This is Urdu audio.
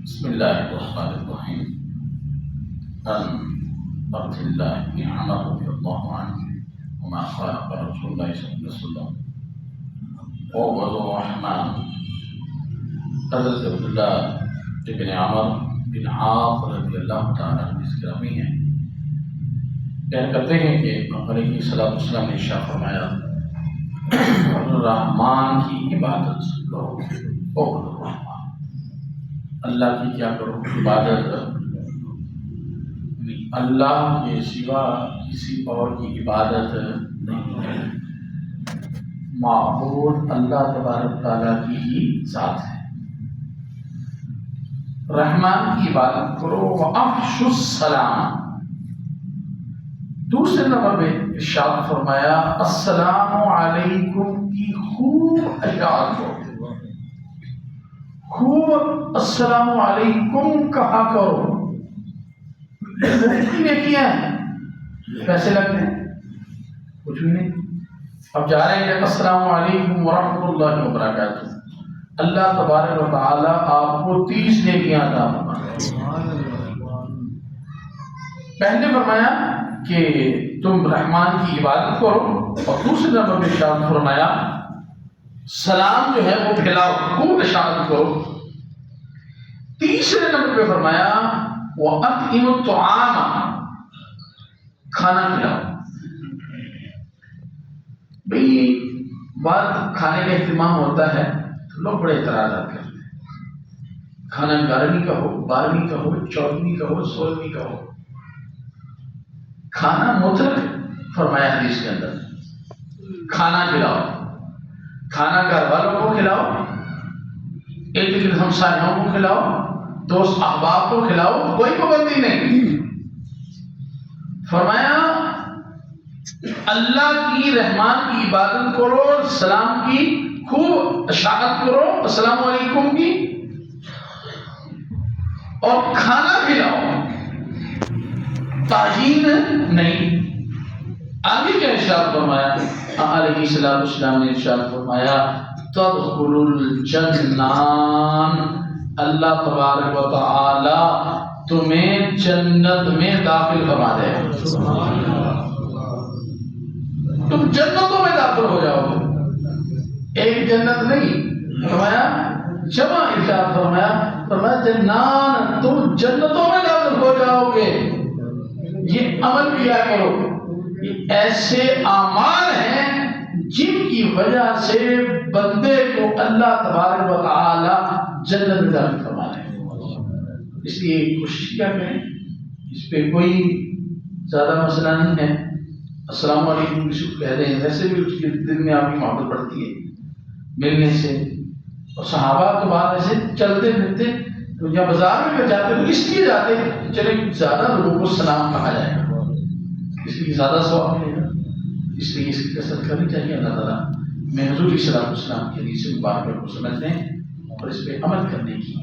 بسم الله الرحمن الرحيم. عن عبد الله بن عمر رضي الله عنه وما قال قال رسول الله صلى الله عليه وسلم أعبد الرحمن. حضرت عبداللہ ابن عمر بن عاص رضی اللہ تعالیٰ عنہ اس گرامی ہیں، بیان کرتے ہیں کہ علیہ السلام نے ارشاد فرمایا الرحمن کی عبادت کرو، اعبد الرحمن، اللہ کی کیا کرو؟ عبادت. اللہ کے سوا کسی اور کی عبادت نہیں ہے. معبود اللہ تبارک تعالیٰ کی ہی ذات ہے. رحمان کی عبادت کرو وَأَفْشُوا السَّلَامَ. دوسرے نمبر میں ارشاد فرمایا السلام علیکم کی خوب اشاعت کرو، خوب السلام علیکم کہا کرو. مفتی نے کیا ہے، پیسے لگتے ہیں کچھ بھی نہیں. اب جا رہے ہیں السلام علیکم ورحمۃ اللہ وبرکاتہ. اللہ تبارک و تعالیٰ آپ کو 30 نیکیاں عطا فرمائے. پہلے فرمایا کہ تم رحمان کی عبادت کرو، اور دوسرے نمبر میں ارشاد فرمایا سلام جو ہے وہ پھیلاؤ، خوب اشاعت کرو. تیسرے نمبر پہ فرمایا وَأَطْعِمُوا الطَّعَامَ، کھانا کھلاؤ. بھئی بعد کھانے کا اہتمام ہوتا ہے تو لوگ بڑے اعتراضات کرتے ہیں. کھانا 11ویں کا ہو، 12ویں کا ہو، 14ویں کا ہو، 16ویں کا ہو. کھانا مطلق فرمایا حدیث کے اندر، کھانا کھلاؤ. کھانا گھر والوں کو کھلاؤ، ارد گرد ہمسایوں کو کھلاؤ، دوست احباب کو کھلاؤ، کوئی پابندی نہیں. فرمایا اللہ کی رحمان کی عبادت کرو، سلام کی خوب اشاعت کرو، السلام علیکم کی، اور کھانا کھلاؤ. تعجیل نہیں. آگے کیا ارشاد فرمایا؟ علیہ السلام نے ارشاد فرمایا تدخل الجنان، اللہ تبارک و تعالی تمہیں جنت میں داخل فرما دے. تم جنتوں میں داخل ہو جاؤ گے. ایک جنت نہیں فرمایا، جمع ارشاد فرمایا جنان، تم جنتوں میں داخل ہو جاؤ گے. یہ عمل کیا کرو. یہ ایسے اعمال ہیں جن کی وجہ سے بندے کو اللہ تبارک و تعالی جنت میں داخل فرما دے. اس لیے کوشش کیا کریں، اس پہ کوئی زیادہ مسئلہ نہیں ہے. السلام علیکم کسی کو کہہ دیں، ویسے بھی اس کے دل میں آپ کی محبت بڑھتی ہے ملنے سے. اور صحابہ کے بعد ایسے چلتے پھرتے تو یا بازار میں جاتے تو اس لیے جاتے چلے زیادہ لوگوں کو سلام کہا جائے گا، اس لیے زیادہ ثواب ملے گا. اس لیے اس کی کثرت کرنی چاہیے. اللہ تعالیٰ میں حضور صلی اللہ علیہ وسلم کے حدیث مبارکہ کو سمجھنے اور اس پہ عمل کرنے کی